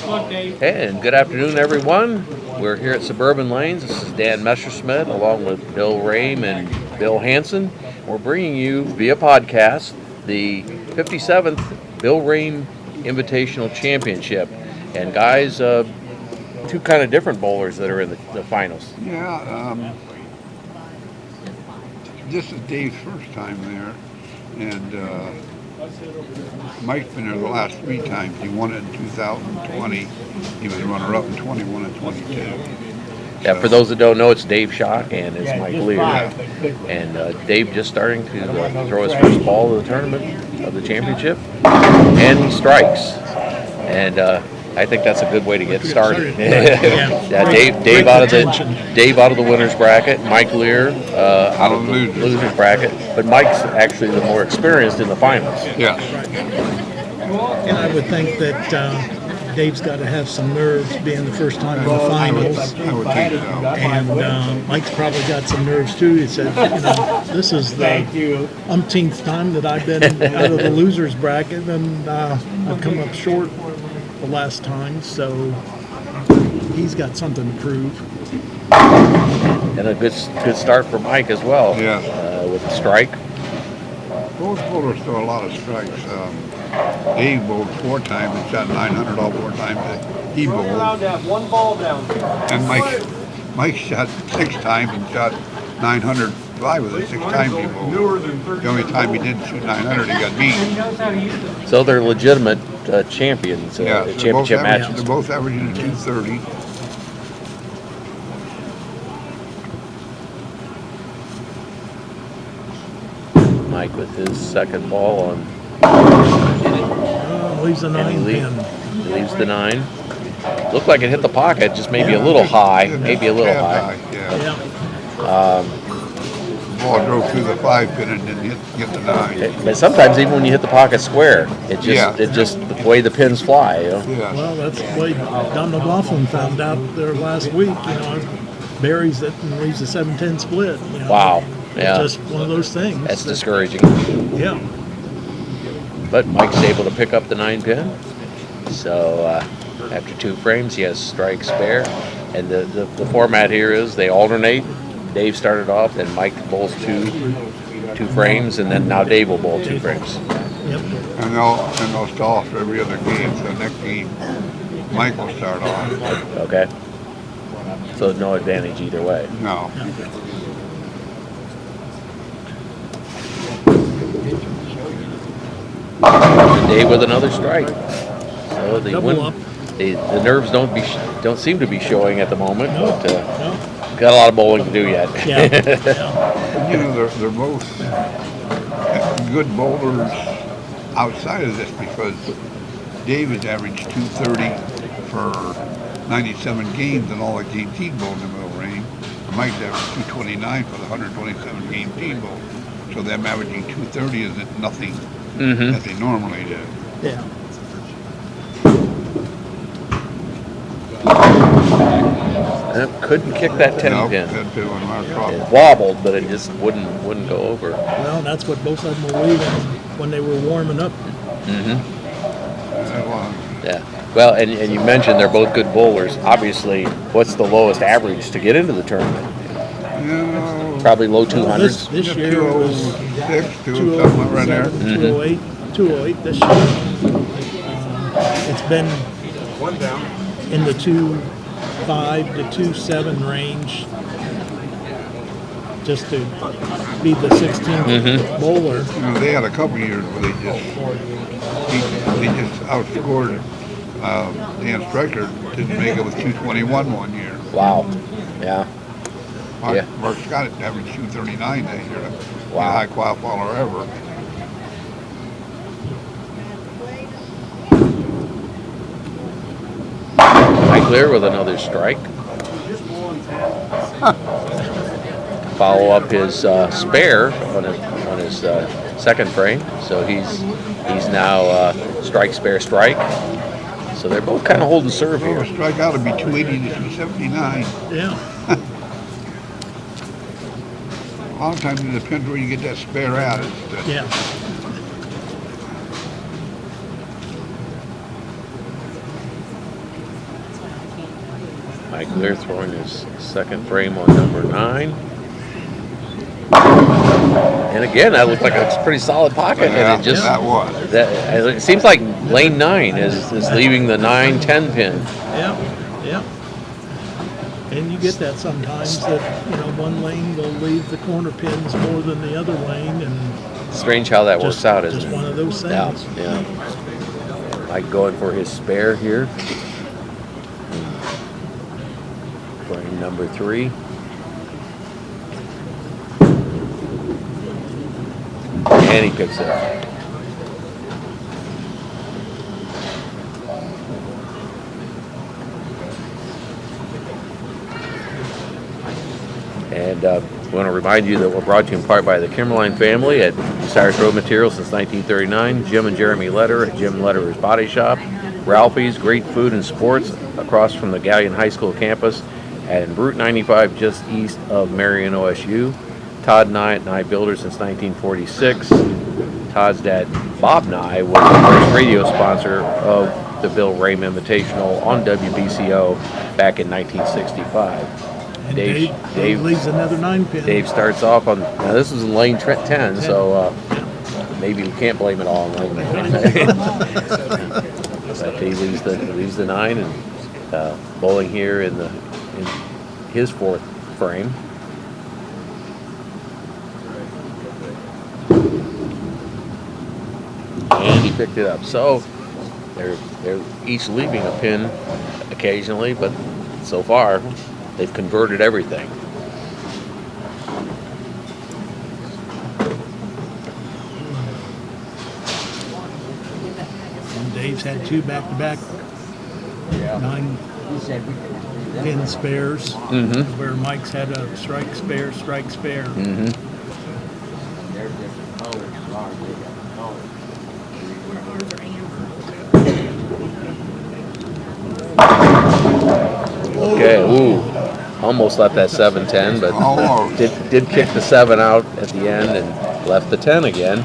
And good afternoon, everyone. We're here at Suburban Lanes. This is Dan Messerschmidt along with Bill Rahm and Bill Hansen. We're bringing you via podcast the 57th Bill Rahm Invitational Championship. And guys, two kind of different bowlers that are in the finals. Yeah, this is Dave's first time there, and Mike's been there the last three times. He won it in 2020. He was runner-up in 21 and 22. Yeah, for those that don't know, it's Dave Schock and it's Mike Lear. And Dave just starting to throw his first ball of the tournament of the championship, and he strikes. And I think that's a good way to get started. Yeah, Dave out of the winners bracket, Mike Lear out of the losers bracket, but Mike's actually the more experienced in the finals. Yeah. And I would think that Dave's got to have some nerves being the first time in the finals. I would think so. And Mike's probably got some nerves too. He said, this is the umpteenth time that I've been out of the losers bracket, and I've come up short the last time, so he's got something to prove. And a good start for Mike as well. Yeah. With the strike. Both bowlers throw a lot of strikes. Dave bowled 4 times and shot 900 all 4 times that he bowled. One ball down. And Mike shot 6 times and shot 905 with it 6 times he bowled. The only time he didn't shoot 900, he got beat. So they're legitimate champions, championship matches. They're both averaging a 230. Mike with his second ball on. Leaves the 9 pin. Leaves the 9. Looked like it hit the pocket, just maybe a little high. Maybe a little high. Yeah. The ball drove through the 5 pin and didn't get the 9. But sometimes even when you hit the pocket square, it just the way the pins fly. Yeah. Well, that's the way Don McLaughlin found out there last week. Buries it and leaves a 7-10 split. Wow. Yeah. It's just one of those things. That's discouraging. Yeah. But Mike's able to pick up the 9 pin. So after 2 frames, he has strike spare. And the format here is they alternate. Dave started off, then Mike bowls two frames, and then now Dave will bowl 2 frames. Yep. And they'll stall for every other game. So next game, Mike will start off. Okay. So no advantage either way. No. Dave with another strike. So the nerves don't seem to be showing at the moment, but got a lot of bowling to do yet. Yeah. They're both good bowlers outside of this because David averaged 230 for 97 games in all the games he bowled in Bill Rahm. Mike's averaged 229 for the 127 games he bowled. So them averaging 230 isn't nothing that they normally do. Yeah. Couldn't kick that 10 pin. It wobbled, but it just wouldn't go over. Well, that's what both of them were leaving when they were warming up. Yeah. Well, and you mentioned they're both good bowlers. Obviously, what's the lowest average to get into the tournament? Probably low 200s. This year it was 206, 207 right there. 208, 208 this year. It's been in the 2.5 to 2.7 range just to be the 16th bowler. They had a couple years where they just outscored Dan Strecker. Didn't make it with 221 one year. Wow. Yeah. Mark Scott averaged 239 that year. Wow. High qualifier ever. Mike Lear with another strike. Follow up his spare on his second frame. So he's now strike, spare, strike. So they're both kind of holding serve here. A strikeout would be 280 to 279. Yeah. A lot of times it depends where you get that spare at. Yeah. Mike Lear throwing his second frame on number 9. And again, that looked like a pretty solid pocket. Yeah, And it just that was. it seems like lane 9 is leaving the 9-10 pin. Yep, yep. And you get that sometimes that, one lane will leave the corner pins more than the other lane, and Strange how that works out, isn't just it? one of those things. Yeah. Mike going for his spare here. Frame number 3. And he picks it up. And we want to remind you that we're brought to you in part by the Kimberline family at Bucyrus Road Materials since 1939. Jim and Jeremy Letter at Jim Letter's Body Shop. Ralphie's, great food and sports across from the Gallion High School campus and Route 95 just east of Marion OSU. Todd Nye at Nye Builders since 1946. Todd's dad, Bob Nye, was the first radio sponsor of the Bill Rahm Invitational on WBCO back in 1965. And Dave leaves another 9 pin. Dave starts off on, now this is in lane 10, so maybe we can't blame it all on lane 9. But he leaves the 9 and bowling here in his 4th frame. And he picked it up. So they're each leaving a pin occasionally, but so far they've converted everything. And Dave's had 2 back-to-back 9 pin spares, where Mike's had a strike spare. Okay, almost left that 7-10, but did kick the 7 out at the end and left the 10 again.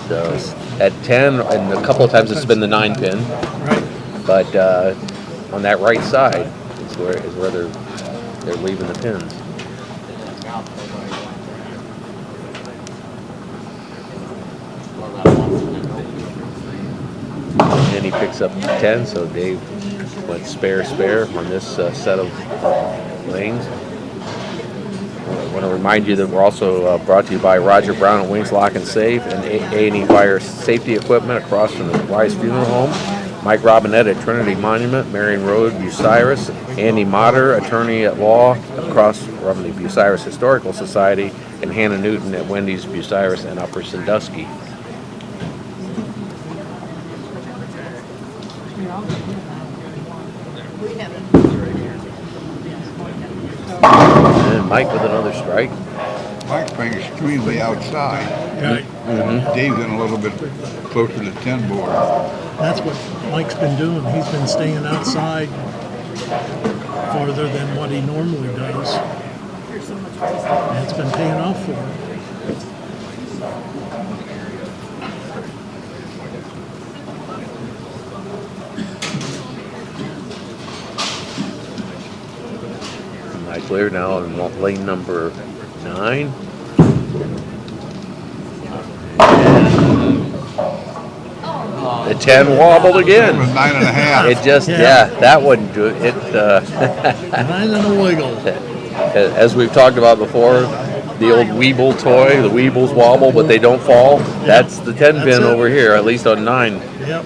So at 10, and a couple of times it's been the 9 pin. Right. But on that right side is where they're leaving the pins. And he picks up 10, so Dave went spare on this set of lanes. I want to remind you that we're also brought to you by Roger Brown at Wings Lock and Safe and A&E Fire Safety Equipment across from the Wise Funeral Home. Mike Robinette at Trinity Monument, Marion Road, Bucyrus. Andy Motter, attorney at law, across from the Bucyrus Historical Society. And Hannah Newton at Wendy's, Bucyrus, and Upper Sandusky. And Mike with another strike. Mike's playing extremely outside. Right. Dave's in a little bit closer to 10 board. That's what Mike's been doing. He's been staying outside farther than what he normally does. And it's been paying off for him. Mike Lear now in lane number 9. The 10 wobbled again. It was 9.5. It just, that wouldn't do it. 9 and a wiggle. As we've talked about before, the old Weeble toy, the Weebles wobble, but they don't fall. That's the 10 pin over here, at least on 9. Yep.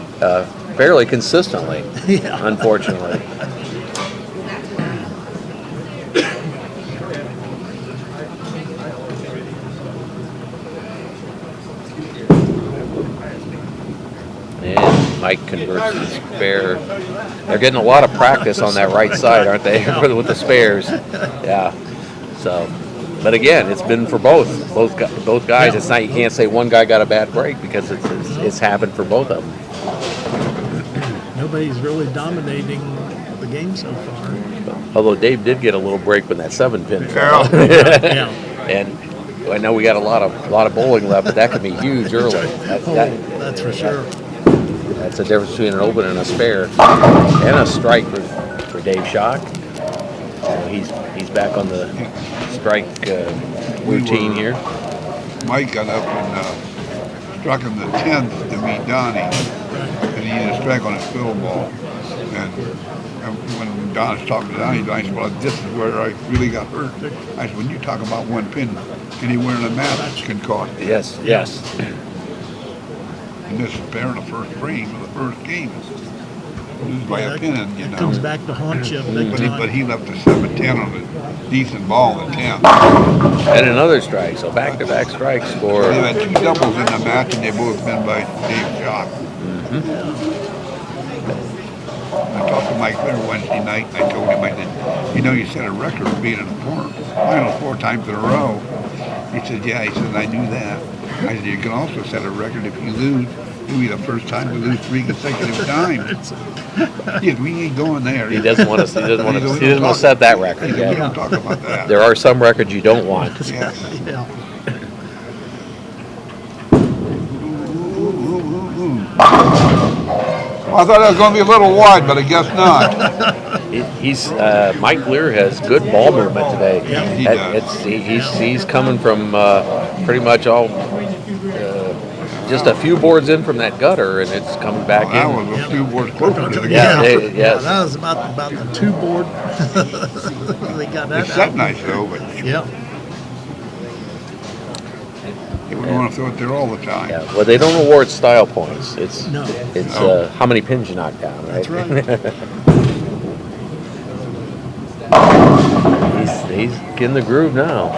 Fairly consistently, unfortunately. And Mike converts his spare. They're getting a lot of practice on that right side, aren't they, with the spares? Yeah. So, but again, it's been for both guys. It's not, you can't say one guy got a bad break because it's happened for both of them. Nobody's really dominating the game so far. Although Dave did get a little break when that 7 pin fell. Yeah. And I know we got a lot of bowling left, but that could be huge early. That's for sure. That's the difference between an open and a spare. And a strike for Dave Schock. So he's back on the strike routine here. Mike got up and struck him the 10th to meet Donnie, and he had a strike on his fiddle ball. And when Don was talking to Donnie, Donnie said, well, this is where I really got hurt. I said, when you talk about one pin, anywhere in the map can cause it. Yes, yes. And this is fair in the first frame of the first game. Lose by a pin, you know. Comes back to haunt you big time. But he left a 7-10 on a decent ball at 10. And another strike, so back-to-back strikes for... They had 2 doubles in the match, and they both been by Dave Jock. I talked to Mike Lear Wednesday night, and I told him, I said, you know, you set a record of being in the finals 4 times in a row. He said, yeah. He said, I knew that. I said, you can also set a record if you lose. It'll be the first time we lose 3 consecutive times. Yes, we ain't going there. He doesn't want to. He doesn't want to set that record We yet. don't talk about that. There are some records you don't want. Yes. Yeah. Well, I thought that was going to be a little wide, but I guess not. He's Mike Lear has good ball movement today. Yeah, he does. He's coming from pretty much all just a few boards in from that gutter, and it's coming back That in. was a few boards closer to the Yeah, game. Yeah, that was about the 2 board. They got that It's set out. nice though, but Yeah. you wouldn't want to throw it there all the time. Yeah, well, they don't award style points. It's No. it's how many pins you knock down, right? That's right. he's in the groove now.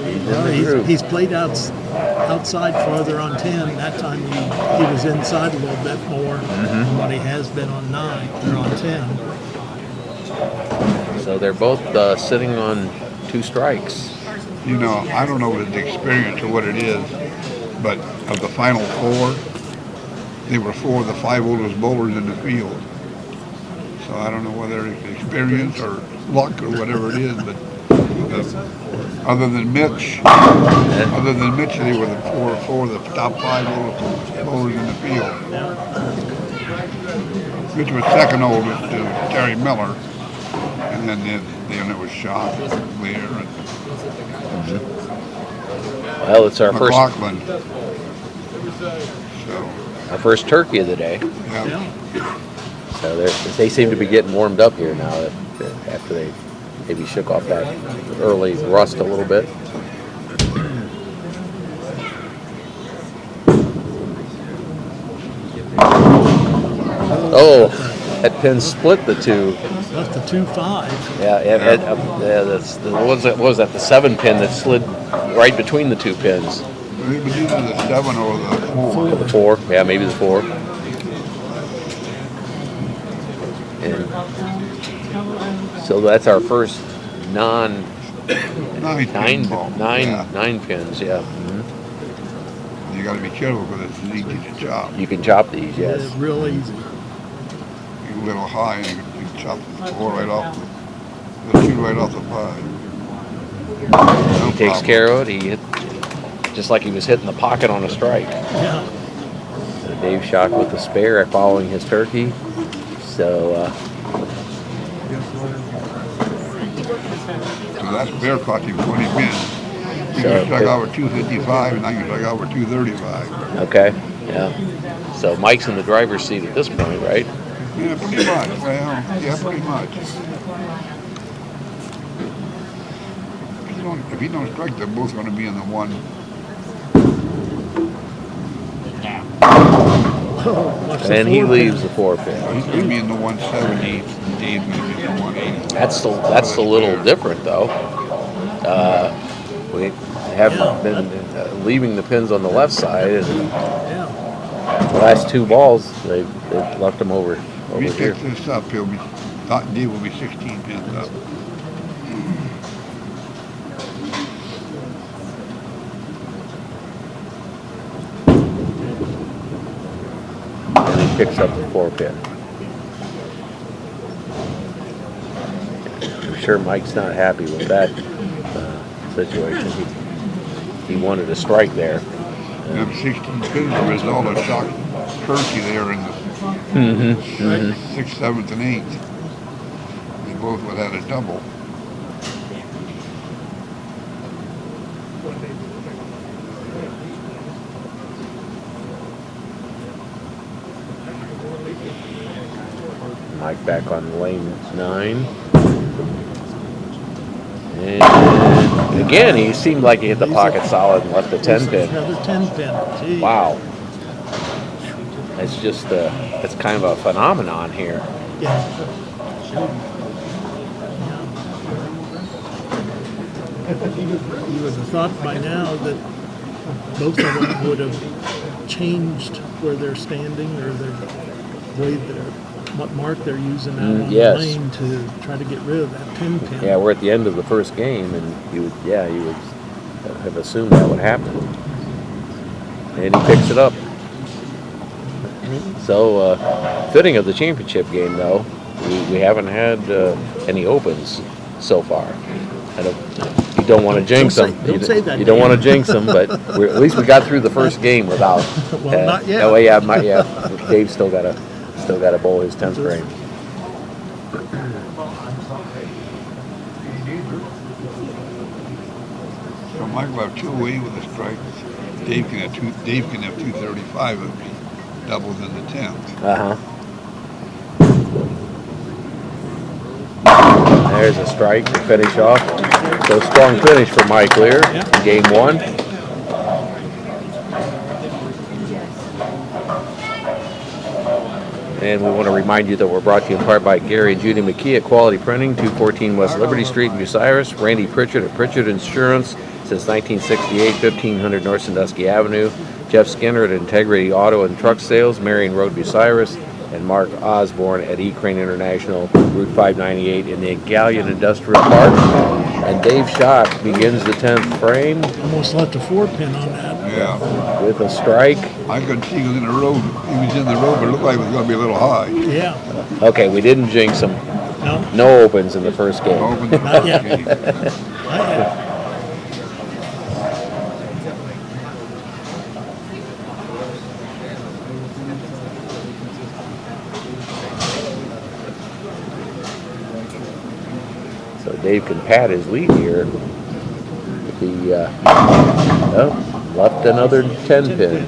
He's in the groove. He's played outside farther on 10. That time he was inside a little bit more than what he has been on 9 or on 10. So they're both sitting on 2 strikes. You know, I don't know if it's experience or what it is, but of the final 4, they were 4 of the 5 oldest bowlers in the field. So I don't know whether it's experience or luck or whatever it is, but other than Mitch, they were the 4 of the top 5 oldest bowlers in the field. Mitch was second oldest to Terry Miller, and then it was Shaw, Lear, and Well, it's our McLaughlin. our first turkey of the day. Yeah. So they seem to be getting warmed up here now after they maybe shook off that early rust a little bit. Oh, that pin split the 2. Left the 2-5. Yeah, that's what was that? The 7 pin that slid right between the 2 pins. It was either the 7 or the 4. The 4, yeah, maybe the 4. And so that's our first nine pins, yeah. You got to be careful because it's easy to chop. You can chop these, yes. It's real easy. You're a little high and you can chop the 4 right off the 2 right off the 5. He takes care of it. He hit just like he was hitting the pocket on a strike. Yeah. So Dave Schock with the spare following his turkey. So So that's bear cost him 20 pins. You So, struck out with 255 and now you struck out with 235. okay, yeah. So Mike's in the driver's seat at this point, right? Yeah, pretty much. Well, yeah, pretty much. If you don't strike, they're both going to be in the 1. And he leaves the 4 pin. He's going to be in the 170. And Dave's going to be in the 180. That's a little different, though. We haven't been leaving the pins on the left side, and the last 2 balls they've left them over If he here. picks this up, Dave will be 16 pins up. And he picks up the 4 pin. I'm sure Mike's not happy with that situation. He wanted a strike there. Them 16 pins are a result of Shock turkey there in the 6th, 7th, and 8th. They both would have had a double. Mike back on lane 9. And again, he seemed like he hit the pocket solid and left the 10 pin. Another 10 pin. Gee. Wow. It's just it's kind of a phenomenon here. Yeah. You would have thought by now that both of them would have changed where they're standing or what mark they're using out on yes. the lane to try to get rid of that 10 pin. Yeah, we're at the end of the first game, and you would have assumed that would happen. And he picks it up. So, fitting of the championship game, though, we haven't had any opens so far. You don't want to jinx them. Don't say that. You don't want to jinx them, but at least we got through the first game without. Well, not yet. Oh yeah. Dave's still got to bowl his 10th frame. So Mike will have 2 away with the strikes. Dave can have 235 of me. Doubles in the 10th. There's a strike to finish off. So strong finish for Mike Lear in game 1. And we want to remind you that we're brought to you in part by Gary and Judy McKee at Quality Printing, 214 West Liberty Street in Bucyrus. Randy Pritchard at Pritchard Insurance since 1968, 1500 North Sandusky Avenue. Jeff Skinner at Integrity Auto and Truck Sales, Marion Road, Bucyrus. And Mark Osborne at E-Crane International, Route 598 in the Galleon Industrial Park. And Dave Schott begins the 10th frame. Almost left a 4 pin on that. Yeah. With a strike. I could see he was in the road. He was in the road, but it looked like it was going to be a little high. Yeah. Okay, we didn't jinx him. No. No opens in the first game. Open the Not yet. game. Not yet. So Dave can pad his lead here. He left another 10 pin.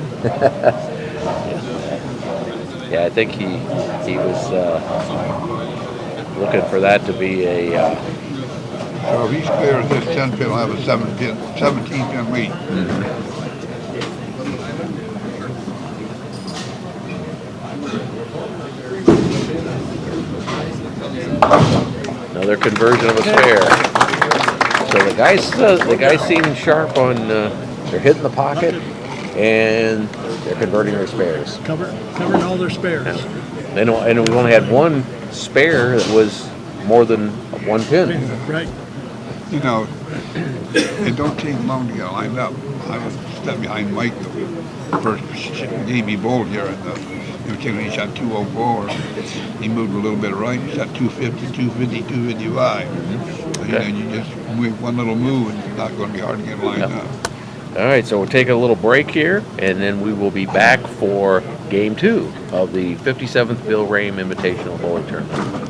Yeah, I think he was looking for that to be a. So if he spares this 10 pin, he'll have a 17 pin lead. Another conversion of a spare. So the guys seem sharp on. They're hitting the pocket, and they're converting their spares. Covering all their spares. And we've only had one spare that was more than 1 pin. Right. You know, it don't take long to get lined up. I was stepping behind Mike the first game he bowled here, and he shot 204. He moved a little bit right. He shot 250, 250, 255. Okay. And you just move one little move, and it's not going to be hard to get lined up. All right, so we'll take a little break here, and then we will be back for Game 2 of the 57th Bill Rahm Invitational Bowling Tournament.